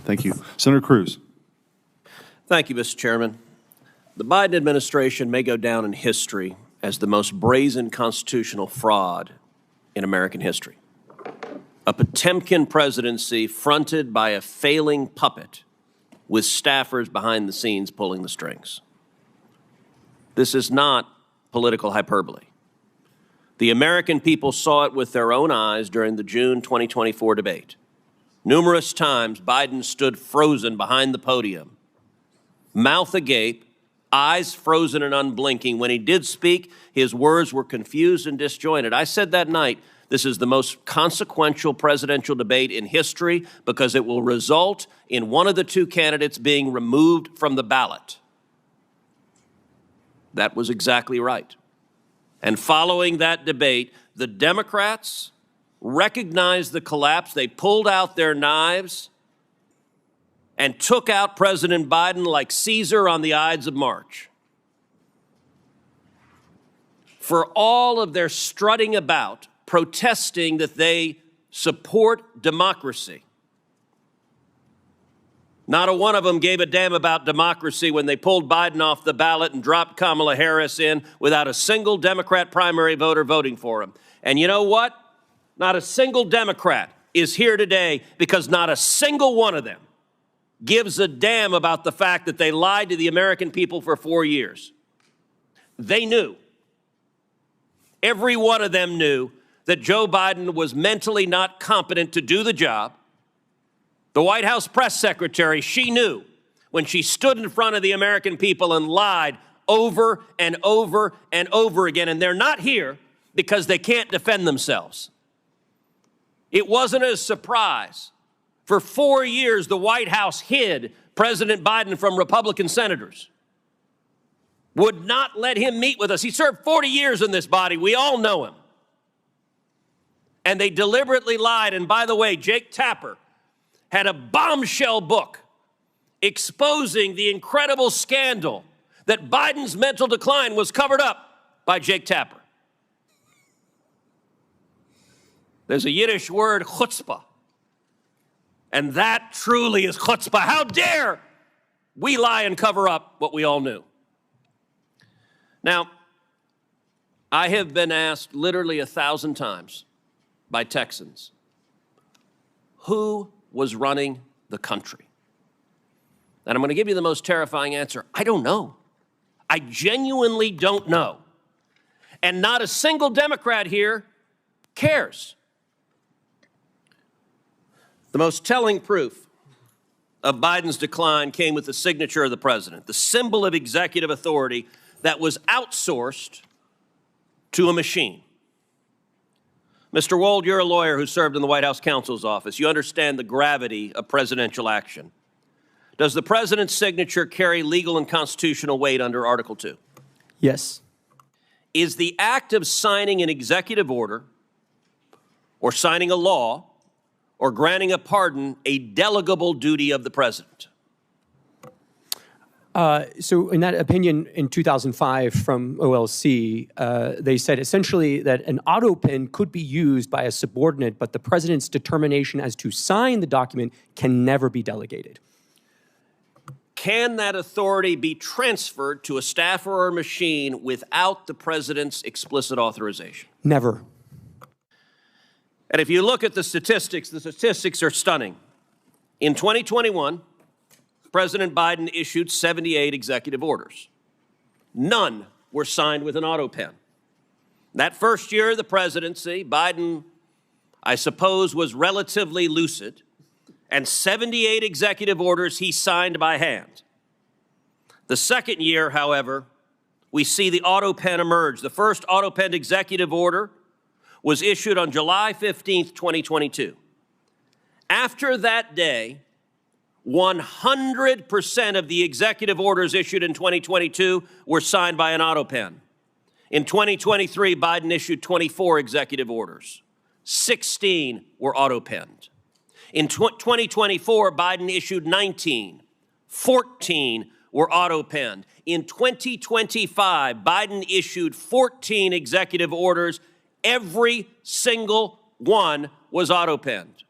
Thank you. Senator Cruz. Thank you, Mr. Chairman. The Biden administration may go down in history as the most brazen constitutional fraud in American history. A Potemkin presidency fronted by a failing puppet with staffers behind the scenes pulling the strings. This is not political hyperbole. The American people saw it with their own eyes during the June 2024 debate. Numerous times, Biden stood frozen behind the podium, mouth agape, eyes frozen and unblinking. When he did speak, his words were confused and disjointed. I said that night, this is the most consequential presidential debate in history because it will result in one of the two candidates being removed from the ballot. That was exactly right. And following that debate, the Democrats recognized the collapse. They pulled out their knives and took out President Biden like Caesar on the Ides of March. For all of their strutting about, protesting that they support democracy, not a one of them gave a damn about democracy when they pulled Biden off the ballot and dropped Kamala Harris in without a single Democrat primary voter voting for him. And you know what? Not a single Democrat is here today because not a single one of them gives a damn about the fact that they lied to the American people for 4 years. They knew. Every one of them knew that Joe Biden was mentally not competent to do the job. The White House press secretary, she knew when she stood in front of the American people and lied over and over and over again. And they're not here because they can't defend themselves. It wasn't a surprise. For 4 years, the White House hid President Biden from Republican senators, would not let him meet with us. He served 40 years in this body. We all know him. And they deliberately lied. And by the way, Jake Tapper had a bombshell book exposing the incredible scandal that Biden's mental decline was covered up by Jake Tapper. There's a Yiddish word, chutzpah. And that truly is chutzpah. How dare we lie and cover up what we all knew? Now, I have been asked literally 1,000 times by Texans, who was running the country? And I'm going to give you the most terrifying answer. I don't know. I genuinely don't know. And not a single Democrat here cares. The most telling proof of Biden's decline came with the signature of the president, the symbol of executive authority that was outsourced to a machine. Mr. Wold, you're a lawyer who served in the White House counsel's office. You understand the gravity of presidential action. Does the president's signature carry legal and constitutional weight under Article 2? Yes. Is the act of signing an executive order or signing a law or granting a pardon a delegable duty of the president? So in that opinion in 2005 from OLC, they said essentially that an autopen could be used by a subordinate, but the president's determination as to sign the document can never be delegated. Can that authority be transferred to a staffer or a machine without the president's explicit authorization? Never. And if you look at the statistics are stunning. In 2021, President Biden issued 78 executive orders. None were signed with an autopen. That first year of the presidency, Biden, I suppose, was relatively lucid, and 78 executive orders he signed by hand. The second year, however, we see the autopen emerge. The first autopen executive order was issued on July 15th, 2022. After that day, 100% of the executive orders issued in 2022 were signed by an autopen. In 2023, Biden issued 24 executive orders. 16 were autopenned. In 2024, Biden issued 19. 14 were autopenned. In 2025, Biden issued 14 executive orders. Every single one was autopenned.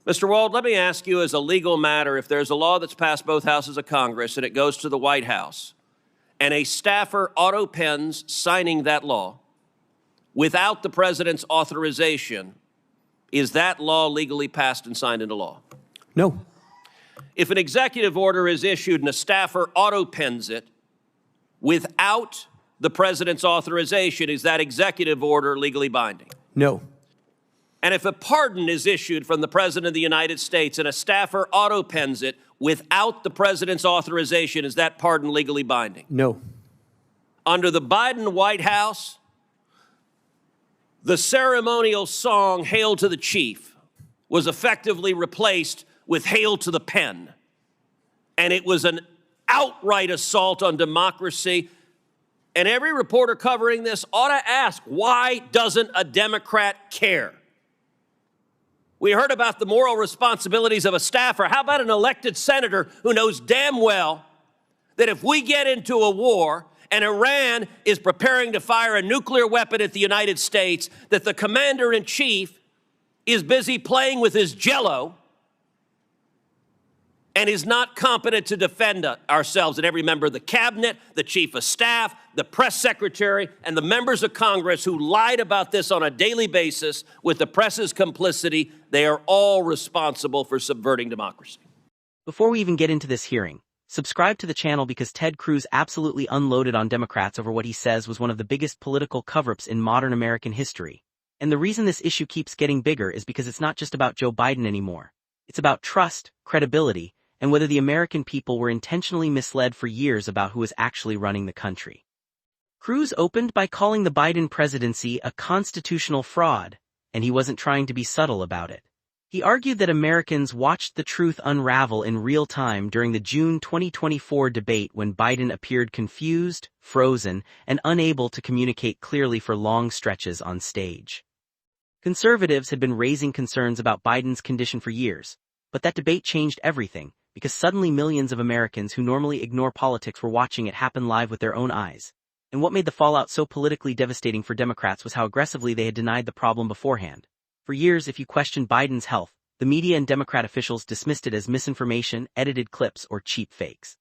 Mr. Wald, let me ask you as a legal matter, if there's a law that's passed both houses of Congress and it goes to the White House, and a staffer auto-pens signing that law without the president's authorization, is that law legally passed and signed into law? No. If an executive order is issued and a staffer auto-pens it without the president's authorization, is that executive order legally binding? No. And if a pardon is issued from the President of the United States and a staffer auto-pens it without the President's authorization, is that pardon legally binding? No. Under the Biden White House, the ceremonial song, Hail to the Chief, was effectively replaced with Hail to the Pen. And it was an outright assault on democracy. And every reporter covering this ought to ask, why doesn't a Democrat care? We heard about the moral responsibilities of a staffer. How about an elected senator who knows damn well that if we get into a war and Iran is preparing to fire a nuclear weapon at the United States, that the commander-in-chief is busy playing with his Jell-O and is not competent to defend ourselves? And every member of the cabinet, the chief of staff, the press secretary, and the members of Congress who lied about this on a daily basis with the press's complicity, they are all responsible for subverting democracy. Before we even get into this hearing, subscribe to the channel because Ted Cruz absolutely unloaded on Democrats over what he says was one of the biggest political cover-ups in modern American history. And the reason this issue keeps getting bigger is because it's not just about Joe Biden anymore. It's about trust, credibility, and whether the American people were intentionally misled for years about who was actually running the country. Cruz opened by calling the Biden presidency a constitutional fraud, and he wasn't trying to be subtle about it. He argued that Americans watched the truth unravel in real time during the June 2024 debate when Biden appeared confused, frozen, and unable to communicate clearly for long stretches on stage. Conservatives had been raising concerns about Biden's condition for years, but that debate changed everything, because suddenly millions of Americans who normally ignore politics were watching it happen live with their own eyes. And what made the fallout so politically devastating for Democrats was how aggressively they had denied the problem beforehand. For years, if you questioned Biden's health, the media and Democrat officials dismissed it as misinformation, edited clips, or cheap fakes.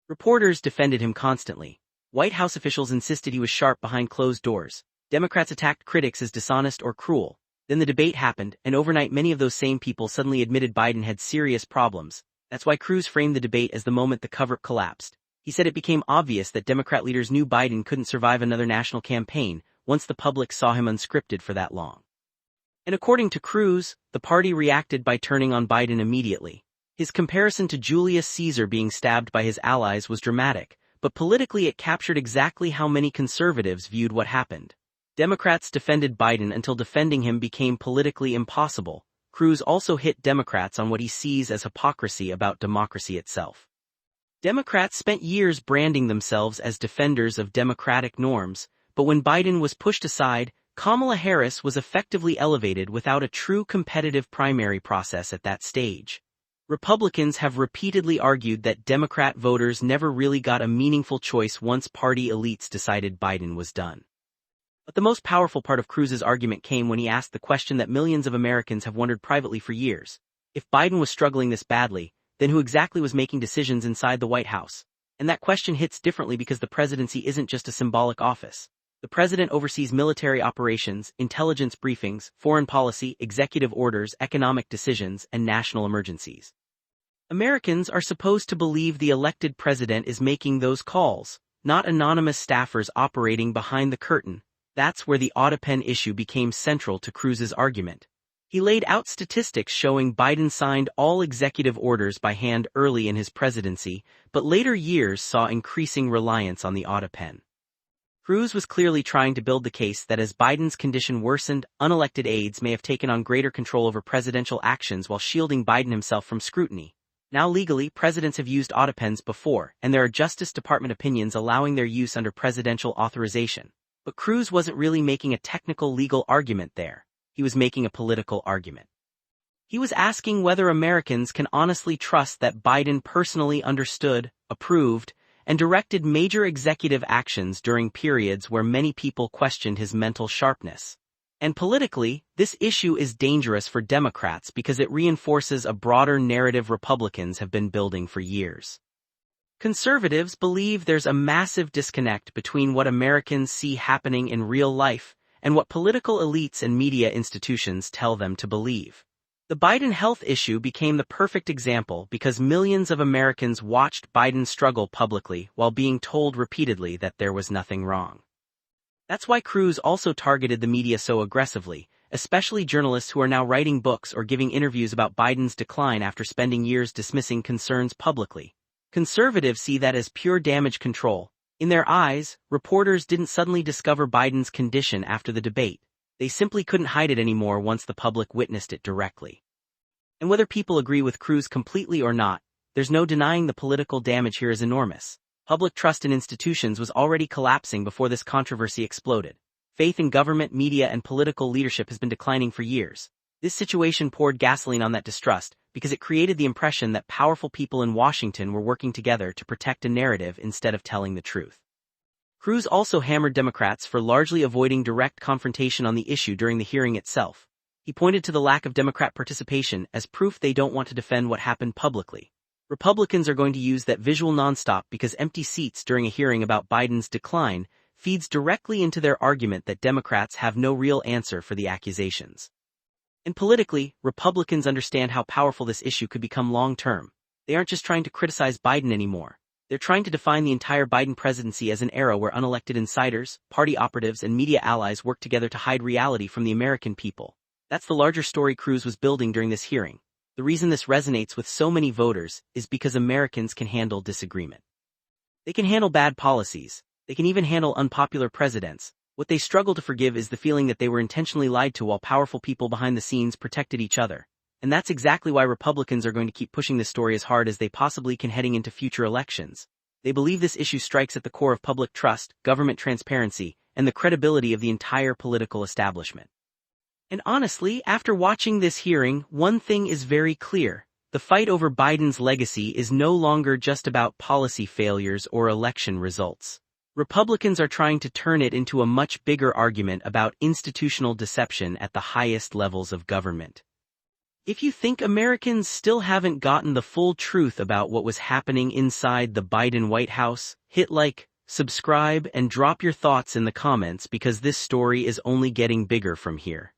Reporters defended him constantly. White House officials insisted he was sharp behind closed doors. Democrats attacked critics as dishonest or cruel. Then the debate happened, and overnight many of those same people suddenly admitted Biden had serious problems. That's why Cruz framed the debate as the moment the cover-up collapsed. He said it became obvious that Democrat leaders knew Biden couldn't survive another national campaign once the public saw him unscripted for that long. And according to Cruz, the party reacted by turning on Biden immediately. His comparison to Julius Caesar being stabbed by his allies was dramatic, but politically it captured exactly how many conservatives viewed what happened. Democrats defended Biden until defending him became politically impossible. Cruz also hit Democrats on what he sees as hypocrisy about democracy itself. Democrats spent years branding themselves as defenders of democratic norms, but when Biden was pushed aside, Kamala Harris was effectively elevated without a true competitive primary process at that stage. Republicans have repeatedly argued that Democrat voters never really got a meaningful choice once party elites decided Biden was done. But the most powerful part of Cruz's argument came when he asked the question that millions of Americans have wondered privately for years. If Biden was struggling this badly, then who exactly was making decisions inside the White House? And that question hits differently because the presidency isn't just a symbolic office. The president oversees military operations, intelligence briefings, foreign policy, executive orders, economic decisions, and national emergencies. Americans are supposed to believe the elected president is making those calls, not anonymous staffers operating behind the curtain. That's where the autopen issue became central to Cruz's argument. He laid out statistics showing Biden signed all executive orders by hand early in his presidency, but later years saw increasing reliance on the autopen. Cruz was clearly trying to build the case that as Biden's condition worsened, unelected aides may have taken on greater control over presidential actions while shielding Biden himself from scrutiny. Now legally, presidents have used autopens before, and there are Justice Department opinions allowing their use under presidential authorization. But Cruz wasn't really making a technical legal argument there. He was making a political argument. He was asking whether Americans can honestly trust that Biden personally understood, approved, and directed major executive actions during periods where many people questioned his mental sharpness. And politically, this issue is dangerous for Democrats because it reinforces a broader narrative Republicans have been building for years. Conservatives believe there's a massive disconnect between what Americans see happening in real life and what political elites and media institutions tell them to believe. The Biden health issue became the perfect example because millions of Americans watched Biden struggle publicly while being told repeatedly that there was nothing wrong. That's why Cruz also targeted the media so aggressively, especially journalists who are now writing books or giving interviews about Biden's decline after spending years dismissing concerns publicly. Conservatives see that as pure damage control. In their eyes, reporters didn't suddenly discover Biden's condition after the debate. They simply couldn't hide it anymore once the public witnessed it directly. And whether people agree with Cruz completely or not, there's no denying the political damage here is enormous. Public trust in institutions was already collapsing before this controversy exploded. Faith in government, media, and political leadership has been declining for years. This situation poured gasoline on that distrust because it created the impression that powerful people in Washington were working together to protect a narrative instead of telling the truth. Cruz also hammered Democrats for largely avoiding direct confrontation on the issue during the hearing itself. He pointed to the lack of Democrat participation as proof they don't want to defend what happened publicly. Republicans are going to use that visual nonstop because empty seats during a hearing about Biden's decline feeds directly into their argument that Democrats have no real answer for the accusations. And politically, Republicans understand how powerful this issue could become long-term. They aren't just trying to criticize Biden anymore. They're trying to define the entire Biden presidency as an era where unelected insiders, party operatives, and media allies work together to hide reality from the American people. That's the larger story Cruz was building during this hearing. The reason this resonates with so many voters is because Americans can handle disagreement. They can handle bad policies. They can even handle unpopular presidents. What they struggle to forgive is the feeling that they were intentionally lied to while powerful people behind the scenes protected each other. And that's exactly why Republicans are going to keep pushing this story as hard as they possibly can heading into future elections. They believe this issue strikes at the core of public trust, government transparency, and the credibility of the entire political establishment. And honestly, after watching this hearing, one thing is very clear. The fight over Biden's legacy is no longer just about policy failures or election results. Republicans are trying to turn it into a much bigger argument about institutional deception at the highest levels of government. If you think Americans still haven't gotten the full truth about what was happening inside the Biden White House, hit like, subscribe, and drop your thoughts in the comments because this story is only getting bigger from here.